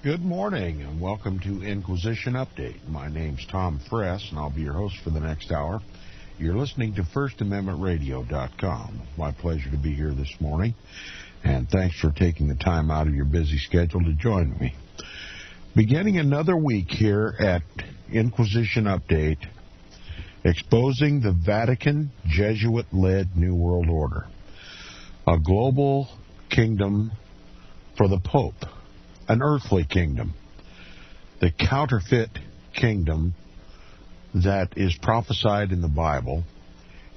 Good morning and welcome to Inquisition Update. My name's Tom Fress and I'll be your host for the next hour. You're listening to FirstAmendmentRadio.com. It's my pleasure to be here this morning, and thanks for taking the time out of your busy schedule to join me. Beginning another week here at Inquisition Update, exposing the Vatican Jesuit-led New World Order, a global kingdom for the Pope. An earthly kingdom, the counterfeit kingdom that is prophesied in the Bible,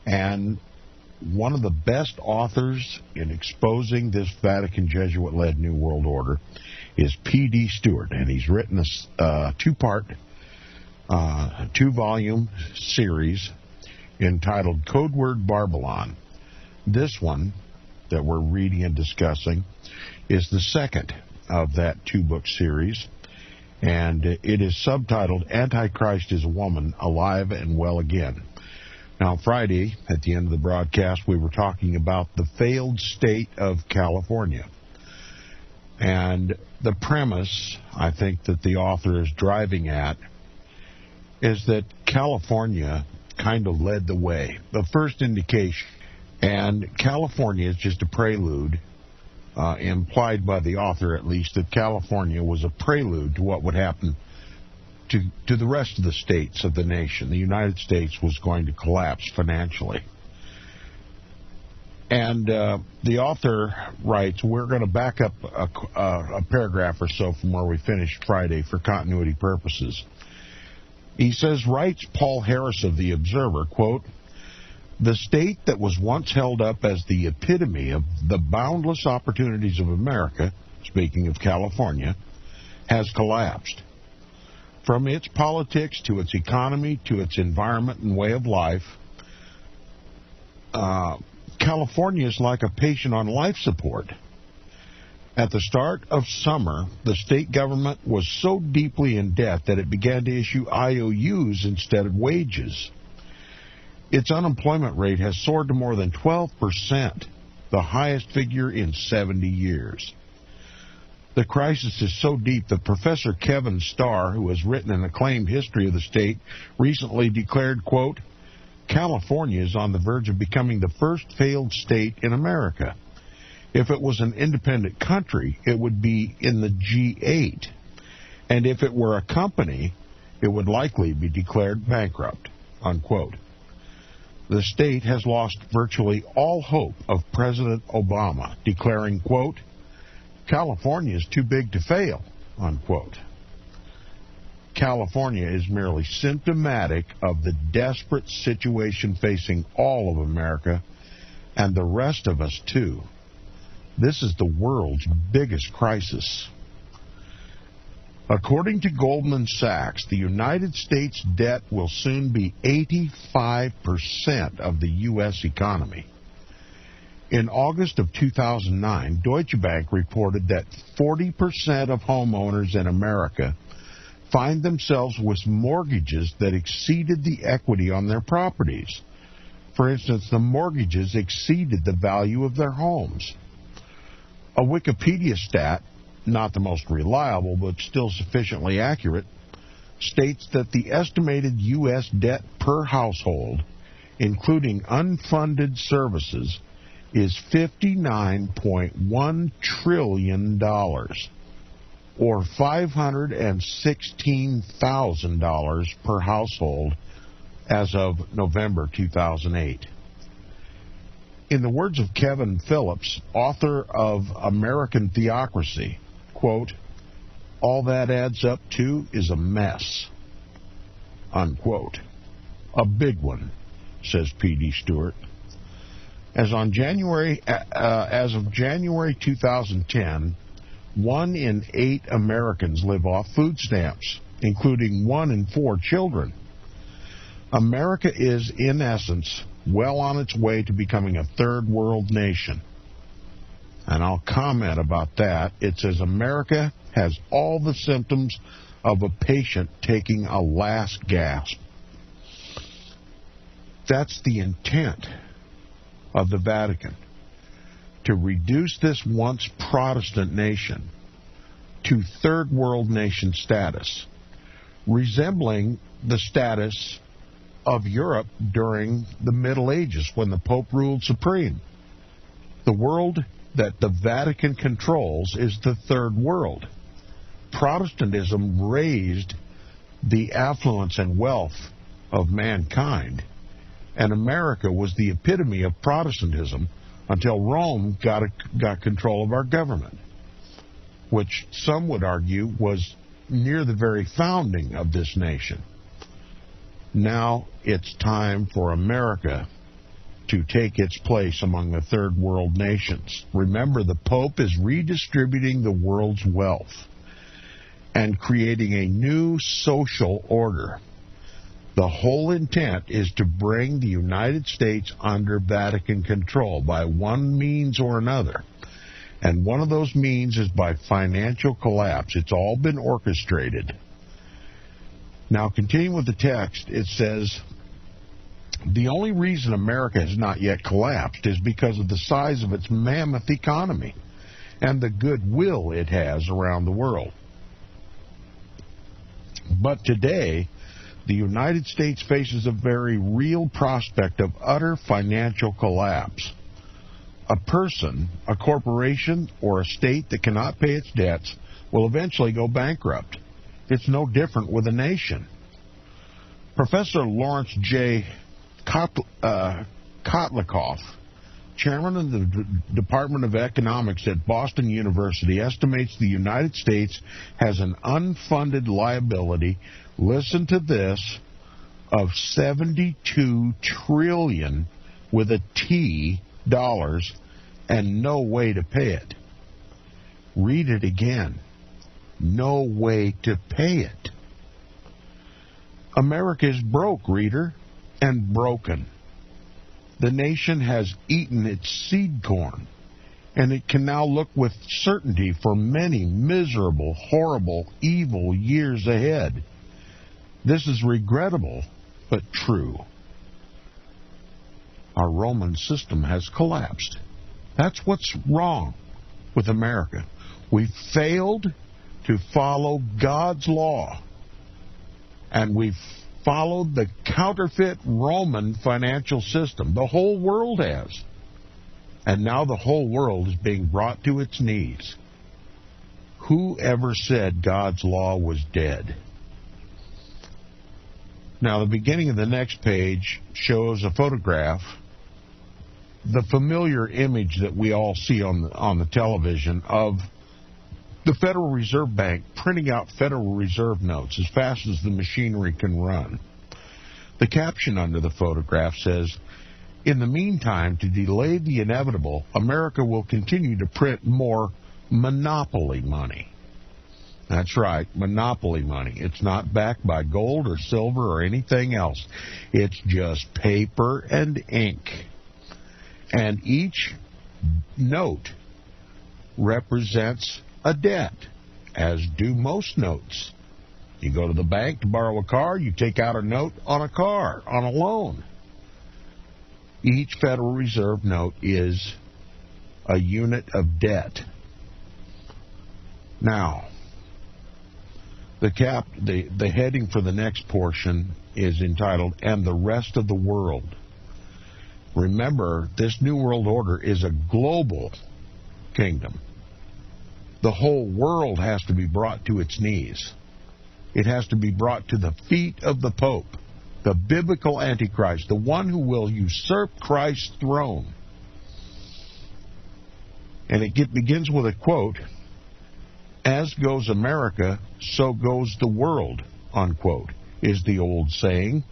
and one of the best authors in exposing this Vatican Jesuit-led New World Order is P.D. Stewart, and he's written a two-volume series entitled Codeword Barbelon. This one that we're reading and discussing is the second of that two-book series, and it is subtitled Antichrist is a Woman, Alive and Well Again. Now, Friday, at the end of the broadcast, we were talking about the failed state of California. And the premise, I think, that the author is driving at is that California kind of led the way. The first indication, and California is just a prelude, implied by the author at least, that California was a prelude to what would happen to the rest of the states of the nation. The United States was going to collapse financially. And the author writes, we're going to back up a paragraph or so from where we finished Friday for continuity purposes. He says, writes Paul Harris of The Observer, quote, "The state that was once held up as the epitome of the boundless opportunities of America," speaking of California, "has collapsed. From its politics to its economy to its environment and way of life, California is like a patient on life support. At the start of summer, the state government was so deeply in debt that it began to issue IOUs instead of wages. Its unemployment rate has soared to more than 12%, the highest figure in 70 years. The crisis is so deep that Professor Kevin Starr, who has written an acclaimed history of the state, recently declared, quote, California is on the verge of becoming the first failed state in America. If it was an independent country, it would be in the G8. And if it were a company, it would likely be declared bankrupt," unquote. The state has lost virtually all hope of President Obama, declaring, quote, "California is too big to fail," unquote. California is merely symptomatic of the desperate situation facing all of America and the rest of us, too. This is the world's biggest crisis. According to Goldman Sachs, the United States debt will soon be 85% of the U.S. economy. In August of 2009, Deutsche Bank reported that 40% of homeowners in America find themselves with mortgages that exceeded the equity on their properties. For instance, the mortgages exceeded the value of their homes. A Wikipedia stat, not the most reliable but still sufficiently accurate, states that the estimated U.S. debt per household, including unfunded services, is $59.1 trillion, or $516,000 per household as of November 2008. In the words of Kevin Phillips, author of American Theocracy, quote, "All that adds up to is a mess," unquote. A big one, says P.D. Stewart. As of January 2010, 1 in 8 Americans live off food stamps, including 1 in 4 children. America is, in essence, well on its way to becoming a third world nation. And I'll comment about that. It says America has all the symptoms of a patient taking a last gasp. That's the intent of the Vatican, to reduce this once Protestant nation to third world nation status, resembling the status of Europe during the Middle Ages when the Pope ruled supreme. The world that the Vatican controls is the third world. Protestantism raised the affluence and wealth of mankind, and America was the epitome of Protestantism until Rome got control of our government, which some would argue was near the very founding of this nation. Now it's time for America to take its place among the third world nations. Remember, the Pope is redistributing the world's wealth and creating a new social order. The whole intent is to bring the United States under Vatican control by one means or another. And one of those means is by financial collapse. It's all been orchestrated. Now, continuing with the text, it says, the only reason America has not yet collapsed is because of the size of its mammoth economy and the goodwill it has around the world. But today, the United States faces a very real prospect of utter financial collapse. A person, a corporation, or a state that cannot pay its debts will eventually go bankrupt. It's no different with a nation. Professor Lawrence J. Kotlikoff, chairman of the Department of Economics at Boston University, estimates the United States has an unfunded liability, listen to this, of $72 trillion with a T dollars and no way to pay it. Read it again. No way to pay it. America is broke, reader, and broken. The nation has eaten its seed corn, and it can now look with certainty for many miserable, horrible, evil years ahead. This is regrettable, but true. Our Roman system has collapsed. That's what's wrong with America. We failed to follow God's law, and we've followed the counterfeit Roman financial system. The whole world has. And now the whole world is being brought to its knees. Who ever said God's law was dead? Now, the beginning of the next page shows a photograph, the familiar image that we all see on the television of the Federal Reserve Bank printing out Federal Reserve notes as fast as the machinery can run. The caption under the photograph says, "In the meantime, to delay the inevitable, America will continue to print more monopoly money." That's right, monopoly money. It's not backed by gold or silver or anything else. It's just paper and ink. And each note represents a debt, as do most notes. You go to the bank to borrow a car, you take out a note on a car, on a loan. Each Federal Reserve note is a unit of debt. Now, the heading for the next portion is entitled, "And the Rest of the World." Remember, this New World Order is a global kingdom. The whole world has to be brought to its knees. It has to be brought to the feet of the Pope, the biblical Antichrist, the one who will usurp Christ's throne. And it begins with a quote, "As goes America, so goes the world," unquote, is the old saying.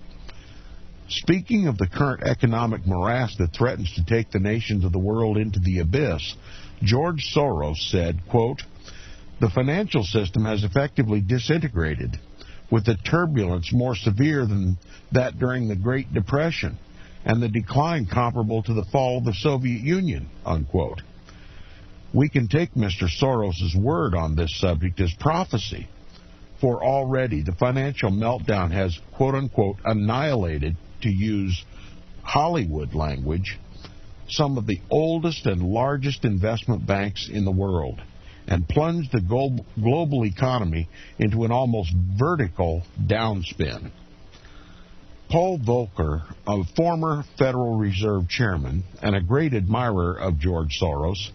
Speaking of the current economic morass that threatens to take the nations of the world into the abyss, George Soros said, quote, "The financial system has effectively disintegrated, with the turbulence more severe than that during the Great Depression, and the decline comparable to the fall of the Soviet Union," unquote. We can take Mr. Soros' word on this subject as prophecy, for already the financial meltdown has, quote-unquote, annihilated, to use Hollywood language, some of the oldest and largest investment banks in the world, and plunged the global economy into an almost vertical downspin. Paul Volcker, a former Federal Reserve chairman and a great admirer of George Soros,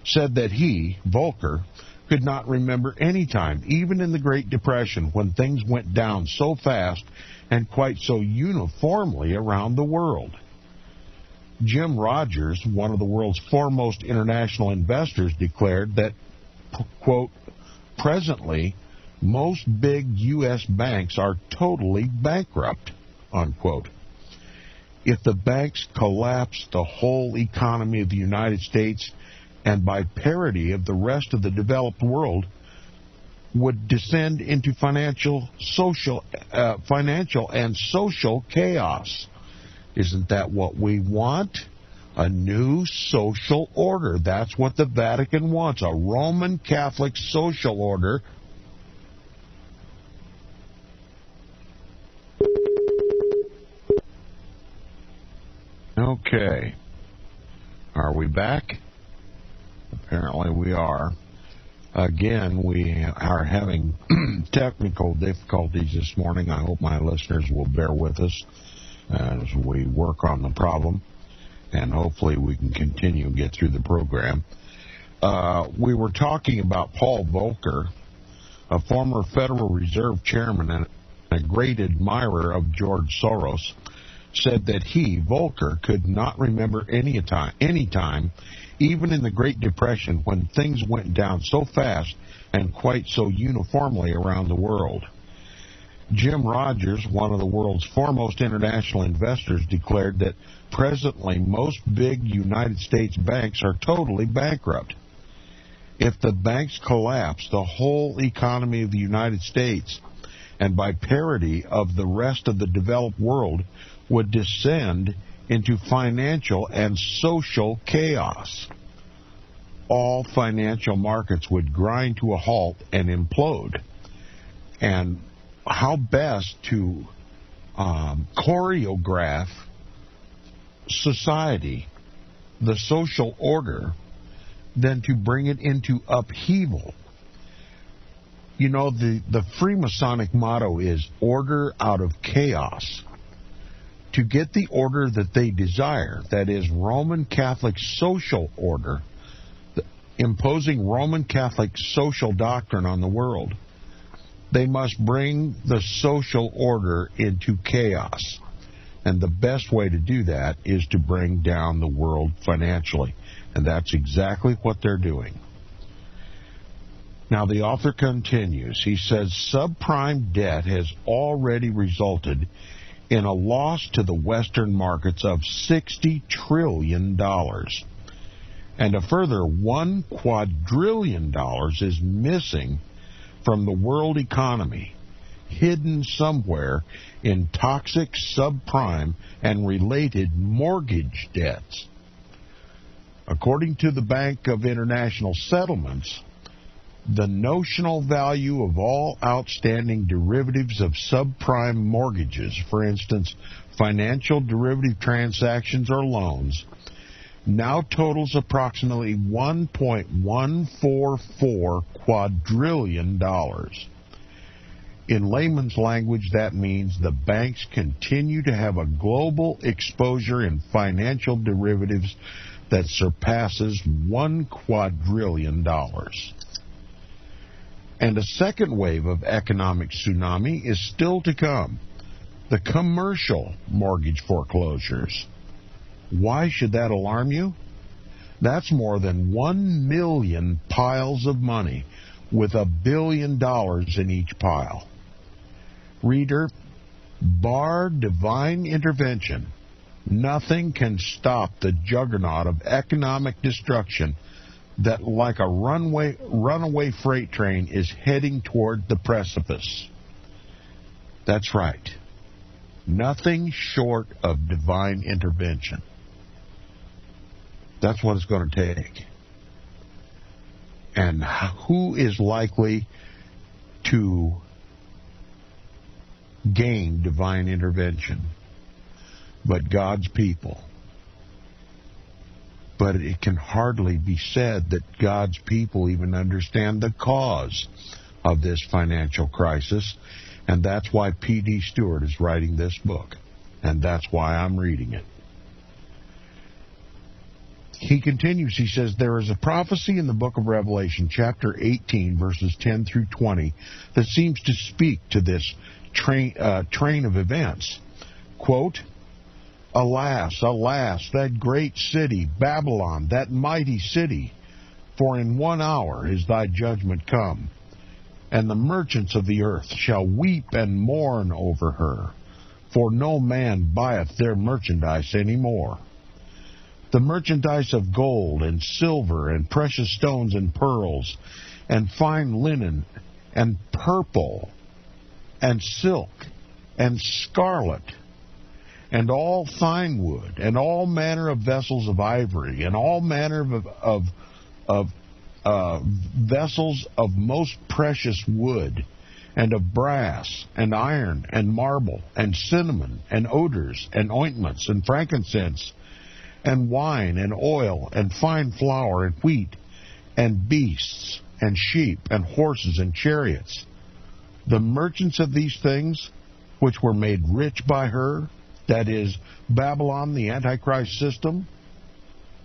said that he, Volcker, could not remember any time, even in the Great Depression, when things went down so fast and quite so uniformly around the world. Jim Rogers, one of the world's foremost international investors, declared that, quote, presently, most big U.S. banks are totally bankrupt, unquote. If the banks collapse, the whole economy of the United States, and by parity of the rest of the developed world, would descend into financial and social chaos. Isn't that what we want? A new social order. That's what the Vatican wants, a Roman Catholic social order. Okay. Are we back? Apparently we are. Again, we are having technical difficulties this morning. I hope my listeners will bear with us as we work on the problem, and hopefully we can continue and get through the program. We were talking about Paul Volcker, a former Federal Reserve chairman and a great admirer of George Soros, said that he, Volcker, could not remember any time, even in the Great Depression, when things went down so fast and quite so uniformly around the world. Jim Rogers, one of the world's foremost international investors, declared that presently most big United States banks are totally bankrupt. If the banks collapse, the whole economy of the United States, and by parity of the rest of the developed world, would descend into financial and social chaos. All financial markets would grind to a halt and implode. And how best to choreograph society, the social order, than to bring it into upheaval? You know, the Freemasonic motto is order out of chaos. To get the order that they desire, that is Roman Catholic social order, imposing Roman Catholic social doctrine on the world, they must bring the social order into chaos. And the best way to do that is to bring down the world financially. And that's exactly what they're doing. Now, the author continues. He says, subprime debt has already resulted in a loss to the Western markets of $60 trillion. And a further $1 quadrillion is missing from the world economy, hidden somewhere in toxic subprime and related mortgage debts. According to the Bank of International Settlements, the notional value of all outstanding derivatives of subprime mortgages, for instance, financial derivative transactions or loans, now totals approximately $1.144 quadrillion. In layman's language, that means the banks continue to have a global exposure in financial derivatives that surpasses $1 quadrillion. And a second wave of economic tsunami is still to come, the commercial mortgage foreclosures. Why should that alarm you? That's more than 1 million piles of money with $1 billion in each pile. Reader, bar divine intervention, nothing can stop the juggernaut of economic destruction that, like a runaway freight train, is heading toward the precipice. That's right. Nothing short of divine intervention. That's what it's going to take. And who is likely to gain divine intervention but God's people? But it can hardly be said that God's people even understand the cause of this financial crisis, and that's why P.D. Stewart is writing this book, and that's why I'm reading it. He continues, he says, there is a prophecy in the book of Revelation, chapter 18, verses 10 through 20, that seems to speak to this train of events. Quote, Alas, alas, that great city, Babylon, that mighty city, for in 1 hour is thy judgment come, and the merchants of the earth shall weep and mourn over her, for no man buyeth their merchandise any more. The merchandise of gold and silver and precious stones and pearls and fine linen and purple and silk and scarlet and all fine wood and all manner of vessels of ivory and all manner of vessels of most precious wood and of brass and iron and marble and cinnamon and odors and ointments and frankincense and wine, and oil, and fine flour, and wheat, and beasts, and sheep, and horses, and chariots. The merchants of these things, which were made rich by her, that is, Babylon, the Antichrist system,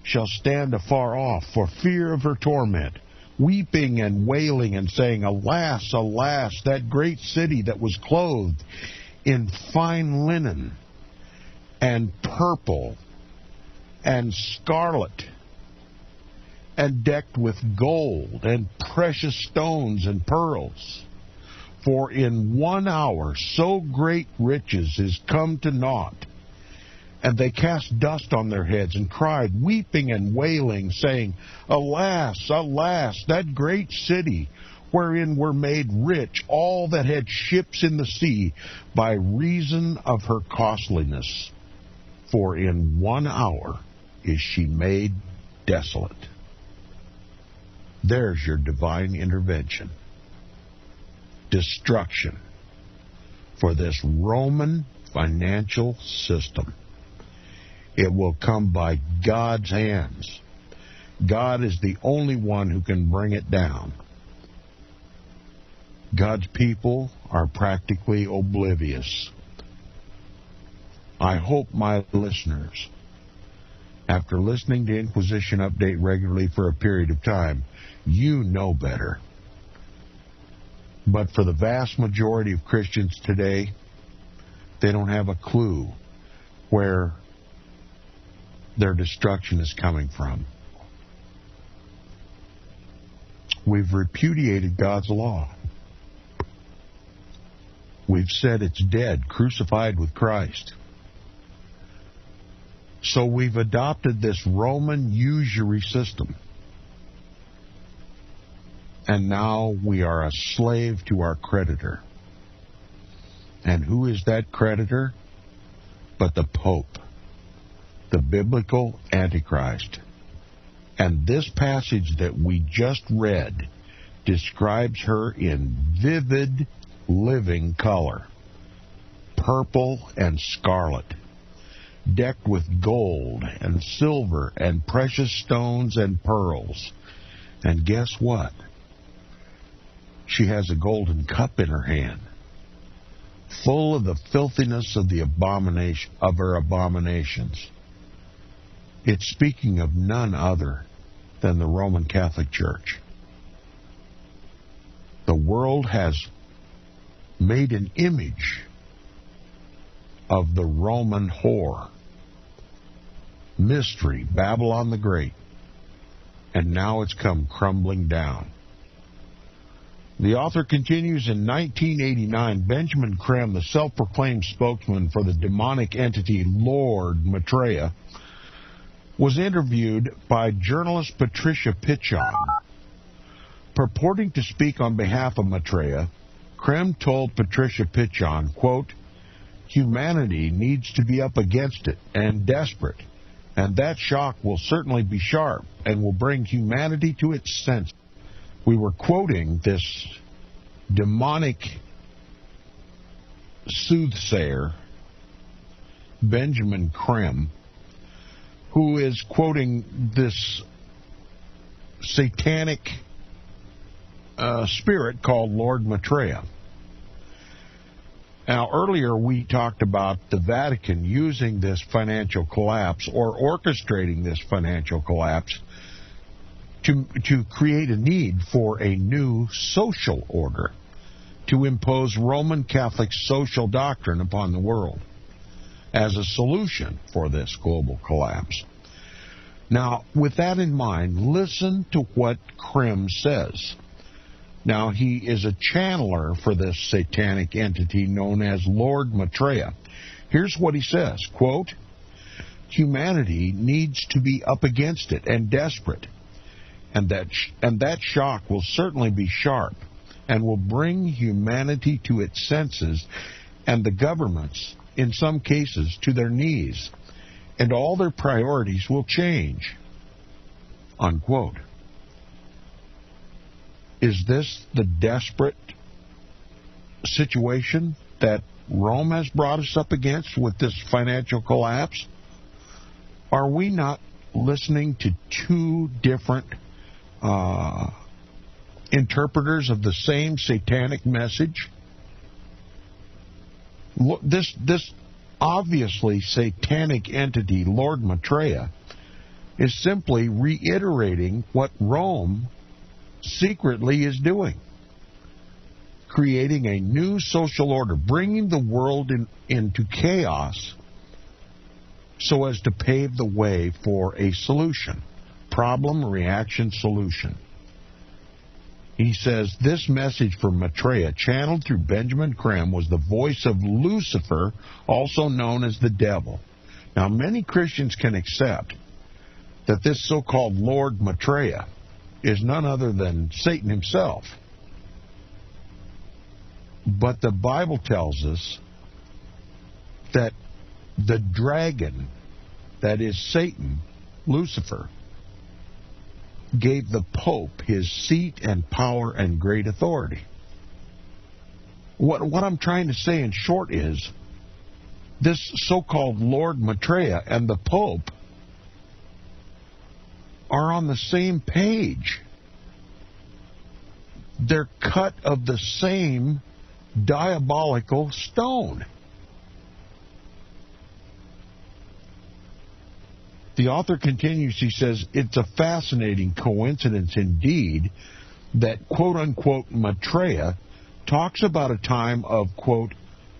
shall stand afar off for fear of her torment, weeping and wailing, and saying, Alas, alas, that great city that was clothed in fine linen, and purple, and scarlet, and decked with gold, and precious stones and pearls. For in 1 hour so great riches is come to naught. And they cast dust on their heads, and cried, weeping and wailing, saying, Alas, alas, that great city, wherein were made rich all that had ships in the sea, by reason of her costliness. For in 1 hour is she made desolate. There's your divine intervention. Destruction for this Roman financial system. It will come by God's hands. God is the only one who can bring it down. God's people are practically oblivious. I hope my listeners, after listening to Inquisition Update regularly for a period of time, you know better. But for the vast majority of Christians today, they don't have a clue where their destruction is coming from. We've repudiated God's law. We've said it's dead, crucified with Christ. So we've adopted this Roman usury system. And now we are a slave to our creditor. And who is that creditor? But the Pope, the biblical Antichrist. And this passage that we just read describes her in vivid, living color, purple and scarlet, decked with gold and silver and precious stones and pearls. And guess what? She has a golden cup in her hand, full of the filthiness of the abomination of her abominations. It's speaking of none other than the Roman Catholic Church. The world has made an image of the Roman whore, mystery, Babylon the Great, and now it's come crumbling down. The author continues, in 1989, Benjamin Creme, the self-proclaimed spokesman for the demonic entity Lord Maitreya, was interviewed by journalist Patricia Pitchon. Purporting to speak on behalf of Maitreya, Creme told Patricia Pitchon, quote, humanity needs to be up against it and desperate, and that shock will certainly be sharp and will bring humanity to its senses. We were quoting this demonic soothsayer, Benjamin Creme, who is quoting this satanic spirit called Lord Maitreya. Now, earlier we talked about the Vatican using this financial collapse or orchestrating this financial collapse to create a need for a new social order, to impose Roman Catholic social doctrine upon the world as a solution for this global collapse. Now, with that in mind, listen to what Krim says. Now, he is a channeler for this satanic entity known as Lord Maitreya. Here's what he says, quote, "Humanity needs to be up against it and desperate, and that shock will certainly be sharp and will bring humanity to its senses and the governments, in some cases, to their knees, and all their priorities will change." Unquote. Is this the desperate situation that Rome has brought us up against with this financial collapse? Are we not listening to two different interpreters of the same satanic message? This obviously satanic entity, Lord Maitreya, is simply reiterating what Rome secretly is doing, creating a new social order, bringing the world into chaos so as to pave the way for a solution. Problem, reaction, solution. He says this message from Maitreya, channeled through Benjamin Krim, was the voice of Lucifer, also known as the devil. Now, many Christians can accept that this so-called Lord Maitreya is none other than Satan himself. But the Bible tells us that the dragon, that is Satan, Lucifer, gave the Pope his seat and power and great authority. What I'm trying to say in short is, this so-called Lord Maitreya and the Pope are on the same page. They're cut of the same diabolical stone. The author continues, he says, "It's a fascinating coincidence indeed that, quote-unquote, Maitreya talks about a time of, quote,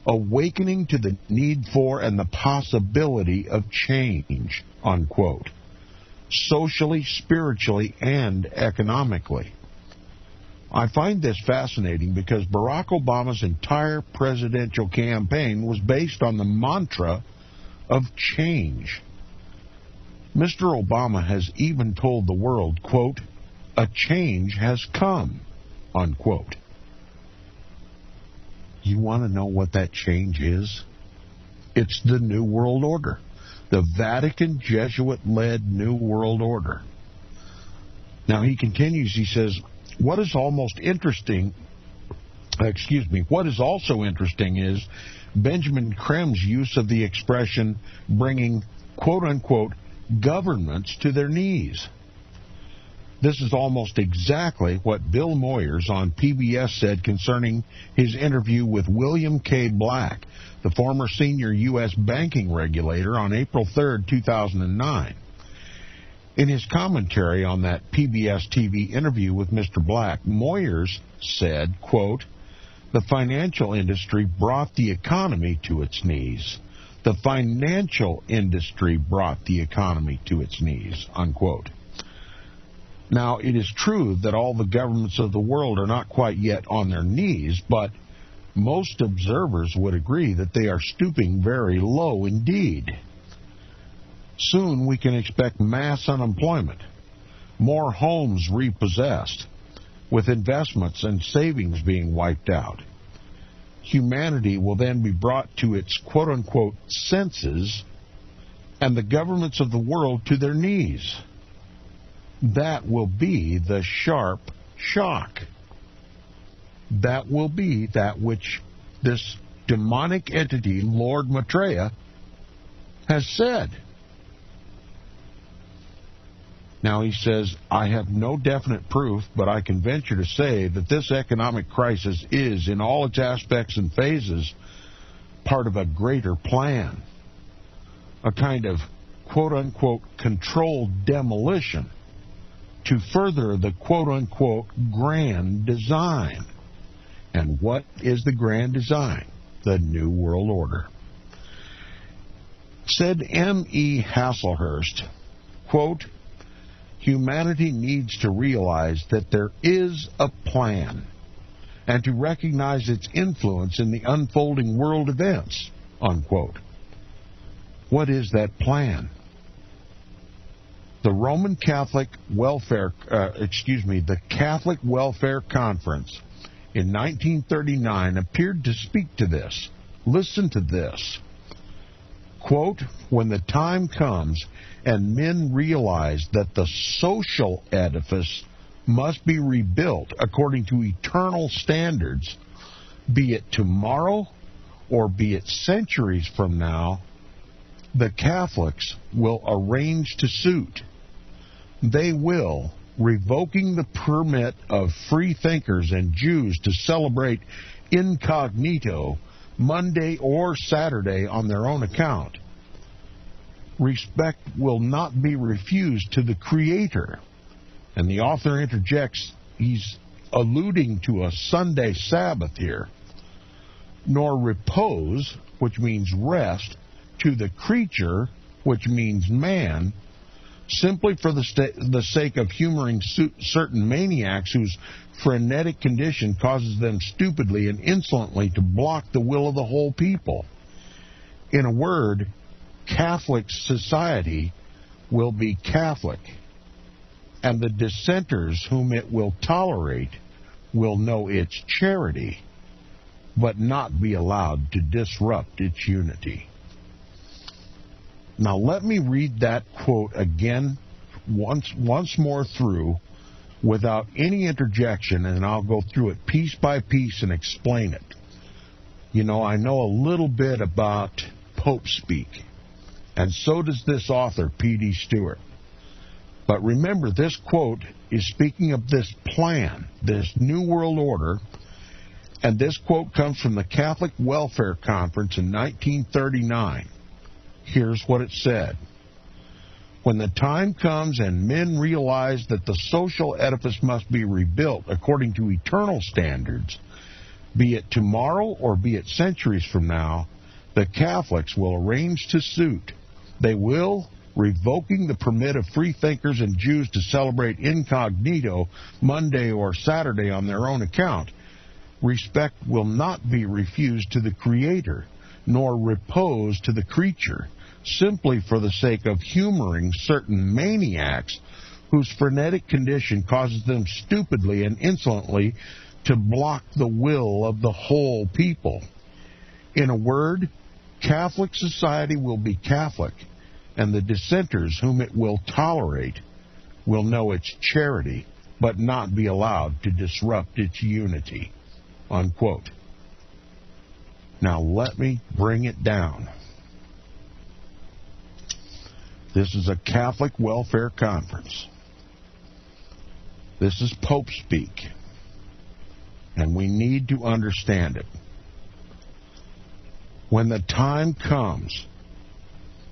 awakening to the need for and the possibility of change, unquote, socially, spiritually, and economically." I find this fascinating because Barack Obama's entire presidential campaign was based on the mantra of change. Mr. Obama has even told the world, quote, "A change has come," unquote. You want to know what that change is? It's the New World Order. The Vatican Jesuit-led New World Order. Now he continues, he says, what is also interesting is Benjamin Krim's use of the expression bringing, quote-unquote, governments to their knees. This is almost exactly what Bill Moyers on PBS said concerning his interview with William K. Black, the former senior U.S. banking regulator, on April 3rd, 2009. In his commentary on that PBS TV interview with Mr. Black, Moyers said, quote, "The financial industry brought the economy to its knees. The financial industry brought the economy to its knees," unquote. Now, it is true that all the governments of the world are not quite yet on their knees, but most observers would agree that they are stooping very low indeed. Soon we can expect mass unemployment, more homes repossessed, with investments and savings being wiped out. Humanity will then be brought to its quote-unquote senses, and the governments of the world to their knees. That will be the sharp shock. That will be that which this demonic entity, Lord Maitreya, has said. Now he says, I have no definite proof, but I can venture to say that this economic crisis is, in all its aspects and phases, part of a greater plan, a kind of quote-unquote controlled demolition to further the quote-unquote grand design. And what is the grand design? The New World Order. Said M.E. Hasselhurst, quote, humanity needs to realize that there is a plan and to recognize its influence in the unfolding world events, unquote. What is that plan? The the Catholic Welfare Conference in 1939 appeared to speak to this. Listen to this. Quote, when the time comes and men realize that the social edifice must be rebuilt according to eternal standards, be it tomorrow or be it centuries from now, the Catholics will arrange to suit. They will, revoking the permit of free thinkers and Jews to celebrate incognito Monday or Saturday on their own account. Respect will not be refused to the Creator. And the author interjects, he's alluding to a Sunday Sabbath here. Nor repose, which means rest, to the creature, which means man, simply for the sake of humoring certain maniacs whose frenetic condition causes them stupidly and insolently to block the will of the whole people. In a word, Catholic society will be Catholic, and the dissenters whom it will tolerate will know its charity, but not be allowed to disrupt its unity. Now let me read that quote again once more through without any interjection, and I'll go through it piece by piece and explain it. You know, I know a little bit about Pope speak, and so does this author, P.D. Stewart. But remember, this quote is speaking of this plan, this New World Order, and this quote comes from the Catholic Welfare Conference in 1939. Here's what it said. When the time comes and men realize that the social edifice must be rebuilt according to eternal standards, be it tomorrow or be it centuries from now, the Catholics will arrange to suit. They will, revoking the permit of free thinkers and Jews to celebrate incognito Monday or Saturday on their own account. Respect will not be refused to the Creator, nor repose to the creature, simply for the sake of humoring certain maniacs whose frenetic condition causes them stupidly and insolently to block the will of the whole people. In a word, Catholic society will be Catholic, and the dissenters whom it will tolerate will know its charity, but not be allowed to disrupt its unity. Unquote. Now let me bring it down. This is a Catholic Welfare Conference. This is Pope speak, and we need to understand it. When the time comes,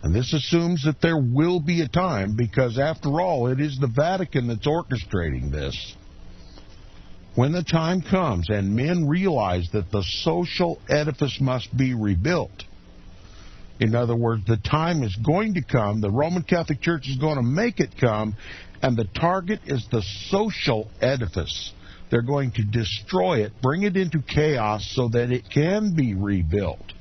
and this assumes that there will be a time, because after all, it is the Vatican that's orchestrating this. When the time comes and men realize that the social edifice must be rebuilt, in other words, the time is going to come, the Roman Catholic Church is going to make it come, and the target is the social edifice. They're going to destroy it, bring it into chaos so that it can be rebuilt.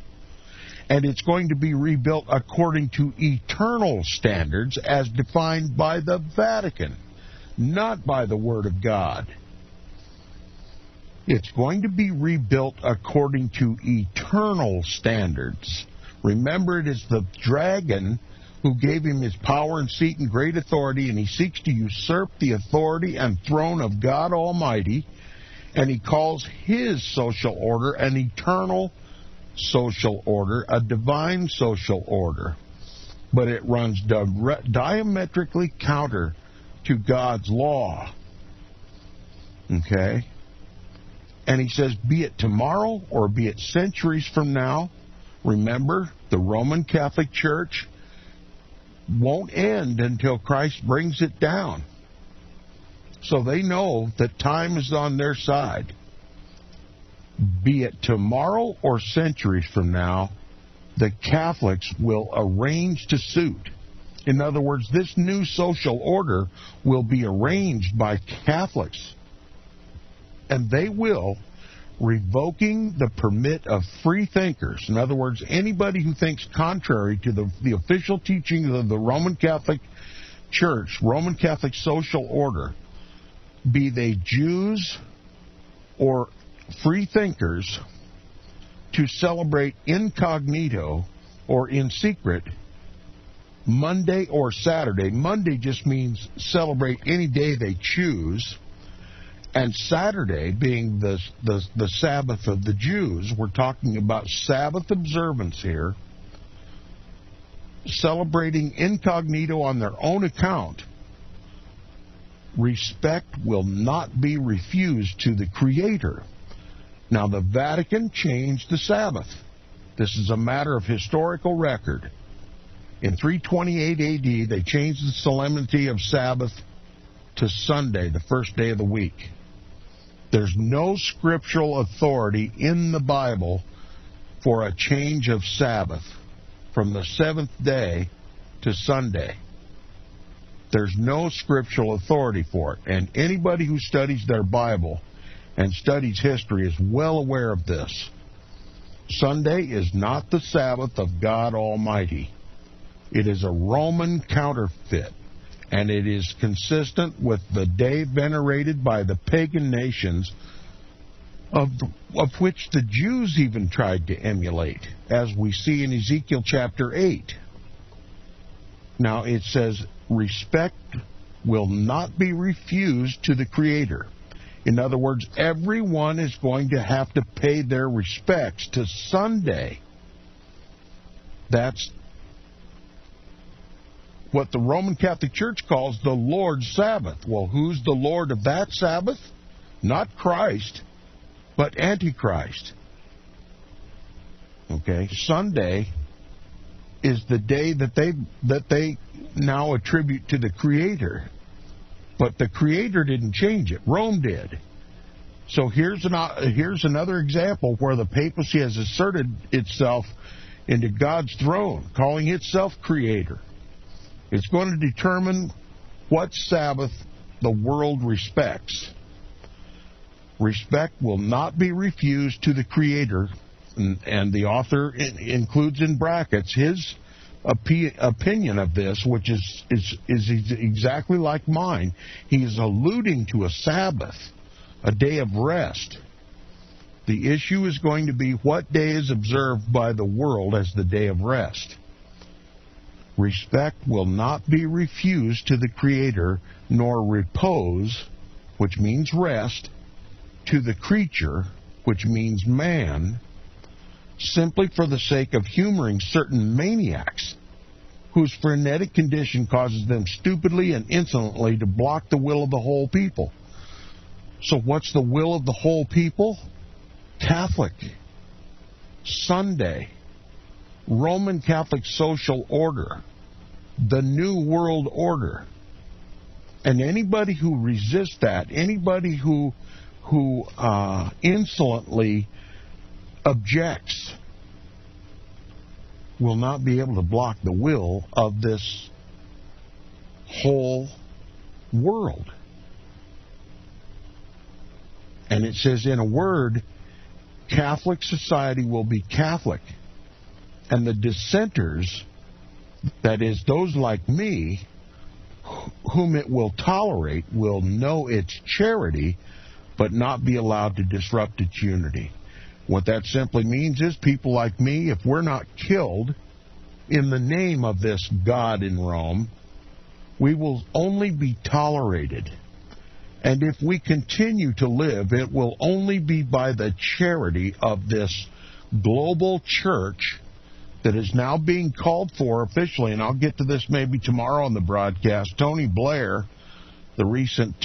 And it's going to be rebuilt according to eternal standards as defined by the Vatican, not by the Word of God. It's going to be rebuilt according to eternal standards. Remember, it is the dragon who gave him his power and seat and great authority, and he seeks to usurp the authority and throne of God Almighty, and he calls his social order an eternal social order, a divine social order. But it runs diametrically counter to God's law. Okay? And he says, be it tomorrow or be it centuries from now, remember, the Roman Catholic Church won't end until Christ brings it down. So they know that time is on their side. Be it tomorrow or centuries from now, the Catholics will arrange to suit. In other words, this new social order will be arranged by Catholics. And they will, revoking the permit of free thinkers. In other words, anybody who thinks contrary to the official teaching of the Roman Catholic Church, Roman Catholic social order, be they Jews or free thinkers, to celebrate incognito or in secret Monday or Saturday. Monday just means celebrate any day they choose. And Saturday being the Sabbath of the Jews, we're talking about Sabbath observance here, celebrating incognito on their own account. Respect will not be refused to the Creator. Now, the Vatican changed the Sabbath. This is a matter of historical record. In 328 AD, they changed the solemnity of Sabbath to Sunday, the first day of the week. There's no scriptural authority in the Bible for a change of Sabbath from the seventh day to Sunday. There's no scriptural authority for it. And anybody who studies their Bible and studies history is well aware of this. Sunday is not the Sabbath of God Almighty. It is a Roman counterfeit, and it is consistent with the day venerated by the pagan nations, of which the Jews even tried to emulate, as we see in Ezekiel chapter 8. Now it says, respect will not be refused to the Creator. In other words, everyone is going to have to pay their respects to Sunday. That's what the Roman Catholic Church calls the Lord's Sabbath. Well, who's the Lord of that Sabbath? Not Christ, but Antichrist. Okay, Sunday is the day that they now attribute to the Creator. But the Creator didn't change it. Rome did. So here's another example where the papacy has asserted itself into God's throne, calling itself Creator. It's going to determine what Sabbath the world respects. Respect will not be refused to the Creator, and the author includes in brackets his opinion of this, which is exactly like mine. He is alluding to a Sabbath, a day of rest. The issue is going to be what day is observed by the world as the day of rest. Respect will not be refused to the Creator, nor repose, which means rest, to the creature, which means man, simply for the sake of humoring certain maniacs whose frenetic condition causes them stupidly and insolently to block the will of the whole people. So what's the will of the whole people? Catholic, Sunday, Roman Catholic social order, the New World Order. And anybody who resists that, anybody who insolently objects, will not be able to block the will of this whole world. And it says, in a word, Catholic society will be Catholic. And the dissenters, that is, those like me, whom it will tolerate, will know its charity, but not be allowed to disrupt its unity. What that simply means is people like me, if we're not killed in the name of this God in Rome, we will only be tolerated. And if we continue to live, it will only be by the charity of this global church that is now being called for officially, and I'll get to this maybe tomorrow on the broadcast. Tony Blair the recent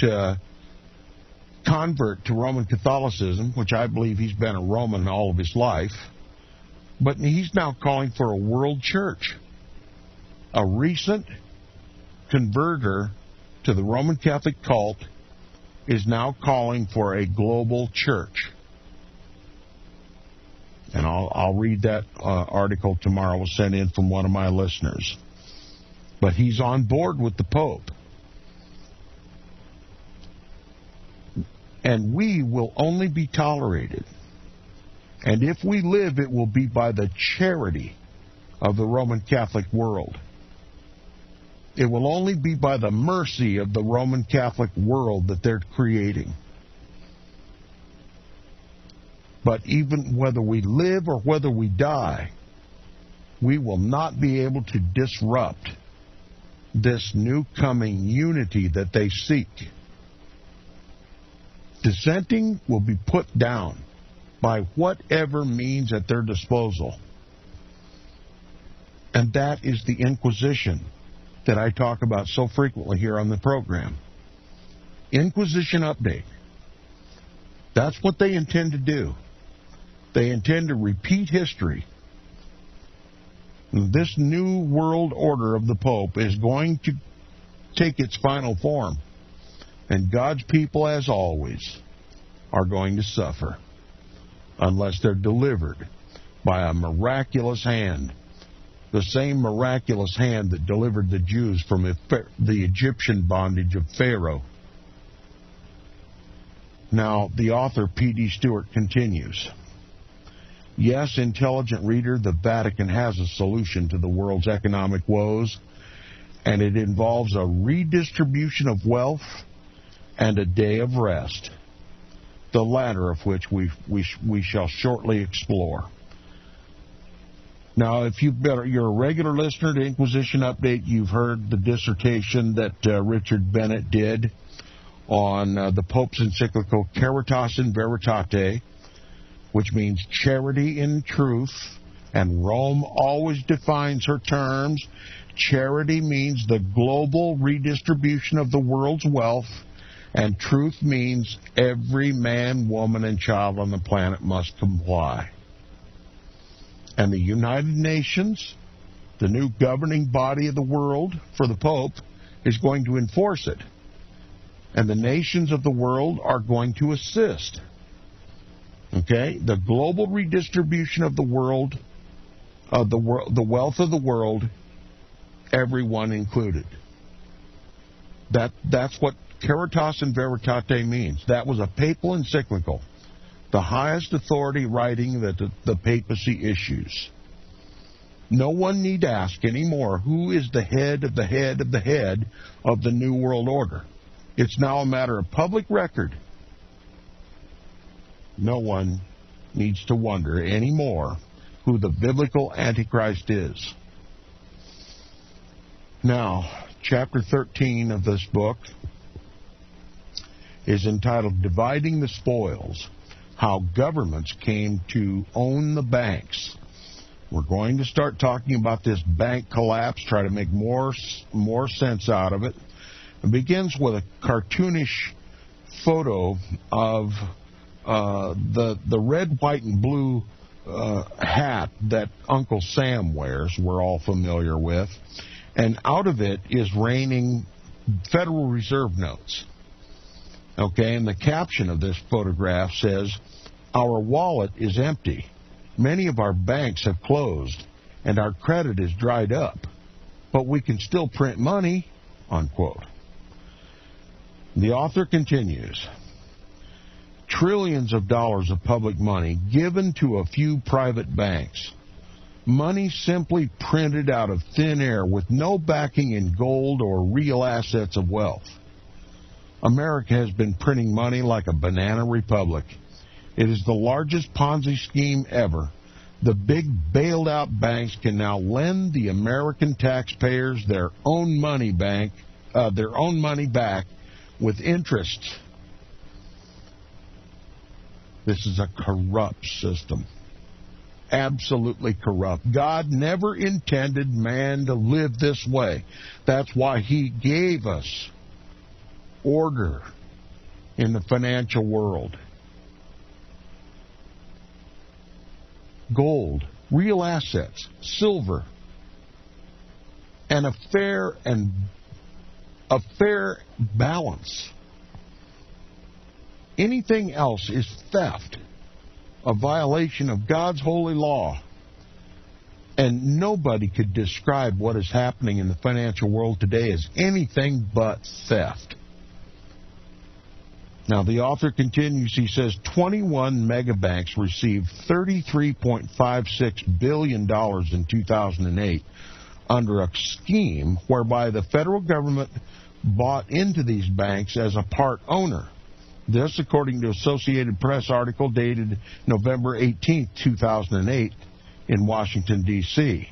convert to Roman Catholicism, which I believe he's been a Roman all of his life, but he's now calling for a world church. A recent converter to the Roman Catholic cult is now calling for a global church. And I'll read that article tomorrow. It was sent in from one of my listeners. But he's on board with the Pope. And we will only be tolerated. And if we live, it will be by the charity of the Roman Catholic world. It will only be by the mercy of the Roman Catholic world that they're creating. But even whether we live or whether we die, we will not be able to disrupt this new coming unity that they seek. Dissenting will be put down by whatever means at their disposal. And that is the Inquisition that I talk about so frequently here on the program. Inquisition update. That's what they intend to do. They intend to repeat history. This new world order of the Pope is going to take its final form. And God's people, as always, are going to suffer unless they're delivered by a miraculous hand. The same miraculous hand that delivered the Jews from the Egyptian bondage of Pharaoh. Now, the author, P.D. Stewart, continues. Yes, intelligent reader, the Vatican has a solution to the world's economic woes, and it involves a redistribution of wealth and a day of rest, the latter of which we shall shortly explore. Now, if you're a regular listener to Inquisition Update, you've heard the dissertation that Richard Bennett did on the Pope's encyclical Caritas in Veritate, which means charity in truth, and Rome always defines her terms. Charity means the global redistribution of the world's wealth, and truth means every man, woman, and child on the planet must comply. And the United Nations, the new governing body of the world for the Pope, is going to enforce it. And the nations of the world are going to assist. Okay? The global redistribution of the world, the wealth of the world, everyone included. That's what Caritas in Veritate means. That was a papal encyclical, the highest authority writing that the papacy issues. No one need ask anymore who is the head of the head of the head of the New World Order. It's now a matter of public record. No one needs to wonder anymore who the biblical Antichrist is. Now, chapter 13 of this book is entitled Dividing the Spoils, How Governments Came to Own the Banks. We're going to start talking about this bank collapse, try to make more sense out of it. It begins with a cartoonish photo of the red, white, and blue hat that Uncle Sam wears, we're all familiar with. And out of it is raining Federal Reserve notes. Okay, and the caption of this photograph says, "Our wallet is empty. Many of our banks have closed, and our credit is dried up. But we can still print money," unquote. The author continues, "Trillions of dollars of public money given to a few private banks. Money simply printed out of thin air with no backing in gold or real assets of wealth. America has been printing money like a banana republic. It is the largest Ponzi scheme ever. The big bailed-out banks can now lend the American taxpayers their own money back with interest. This is a corrupt system. Absolutely corrupt. God never intended man to live this way. That's why he gave us order in the financial world. Gold, real assets, silver, and a fair balance. Anything else is theft, a violation of God's holy law. And nobody could describe what is happening in the financial world today as anything but theft. Now, the author continues, he says, 21 megabanks received $33.56 billion in 2008 under a scheme whereby the federal government bought into these banks as a part owner. This, according to Associated Press article dated November 18, 2008, in Washington, D.C.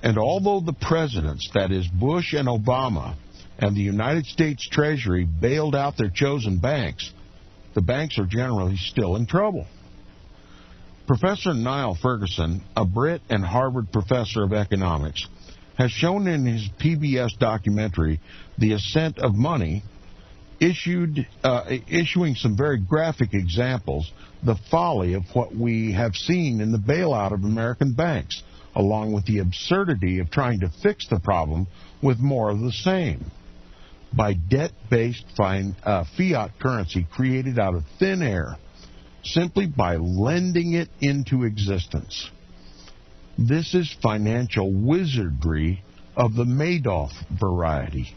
And although the presidents, that is Bush and Obama, and the United States Treasury bailed out their chosen banks, the banks are generally still in trouble. Professor Niall Ferguson, a Brit and Harvard professor of economics, has shown in his PBS documentary, The Ascent of Money, issuing some very graphic examples, the folly of what we have seen in the bailout of American banks, along with the absurdity of trying to fix the problem with more of the same. By debt-based fiat currency created out of thin air, simply by lending it into existence. This is financial wizardry of the Madoff variety.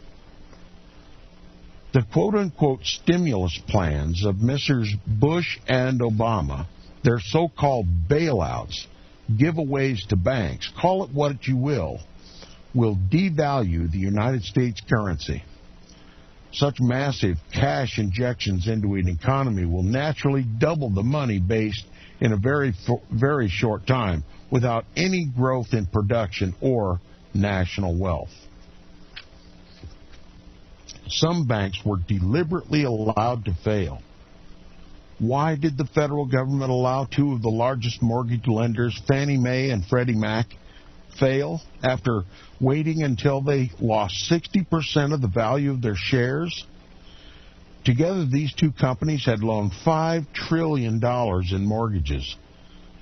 The quote-unquote stimulus plans of Messrs. Bush and Obama, their so-called bailouts, giveaways to banks, call it what you will devalue the United States currency. Such massive cash injections into an economy will naturally double the money based in a very short time without any growth in production or national wealth. Some banks were deliberately allowed to fail. Why did the federal government allow two of the largest mortgage lenders, Fannie Mae and Freddie Mac, fail after waiting until they lost 60% of the value of their shares? Together, these two companies had loaned $5 trillion in mortgages,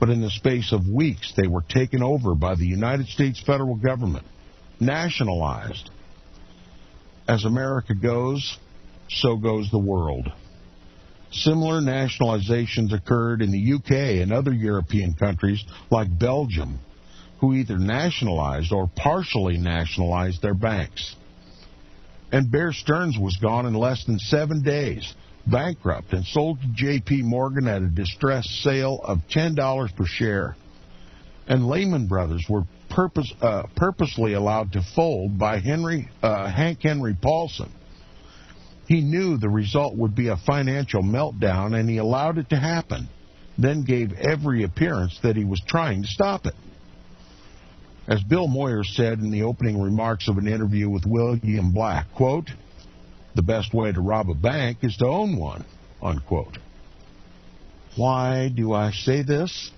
but in the space of weeks, they were taken over by the United States federal government, nationalized. As America goes, so goes the world. Similar nationalizations occurred in the UK and other European countries like Belgium, who either nationalized or partially nationalized their banks. And Bear Stearns was gone in less than 7 days, bankrupt, and sold to J.P. Morgan at a distressed sale of $10 per share. And Lehman Brothers were purposely allowed to fold by Hank Henry Paulson. He knew the result would be a financial meltdown, and he allowed it to happen, then gave every appearance that he was trying to stop it. As Bill Moyer said in the opening remarks of an interview with William Black, quote, "The best way to rob a bank is to own one," unquote. Why do I say this?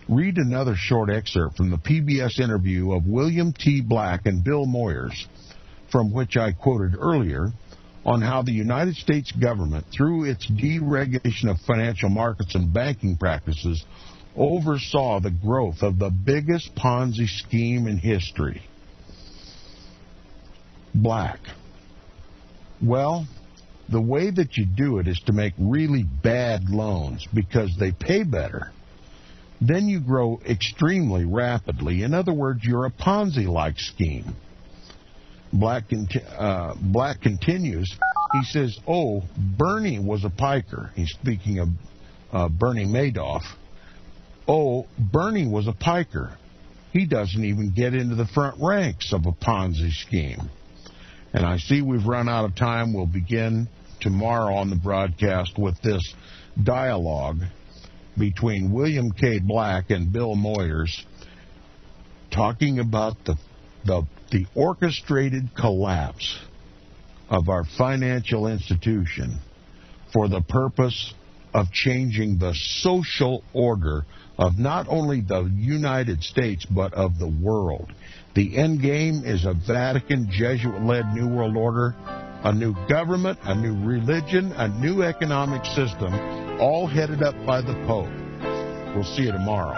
Read another short excerpt from the PBS interview of William T. Black and Bill Moyers, from which I quoted earlier, on how the United States government, through its deregulation of financial markets and banking practices, oversaw the growth of the biggest Ponzi scheme in history. Black. Well, the way that you do it is to make really bad loans because they pay better. Then you grow extremely rapidly. In other words, you're a Ponzi-like scheme. Black continues. He says, "Oh, Bernie was a piker." He's speaking of Bernie Madoff. "Oh, Bernie was a piker. He doesn't even get into the front ranks of a Ponzi scheme." And I see we've run out of time. We'll begin tomorrow on the broadcast with this dialogue between William K. Black and Bill Moyers, talking about the orchestrated collapse of our financial institution for the purpose of changing the social order of not only the United States, but of the world. The end game is a Vatican Jesuit-led New World Order, a new government, a new religion, a new economic system, all headed up by the Pope. We'll see you tomorrow.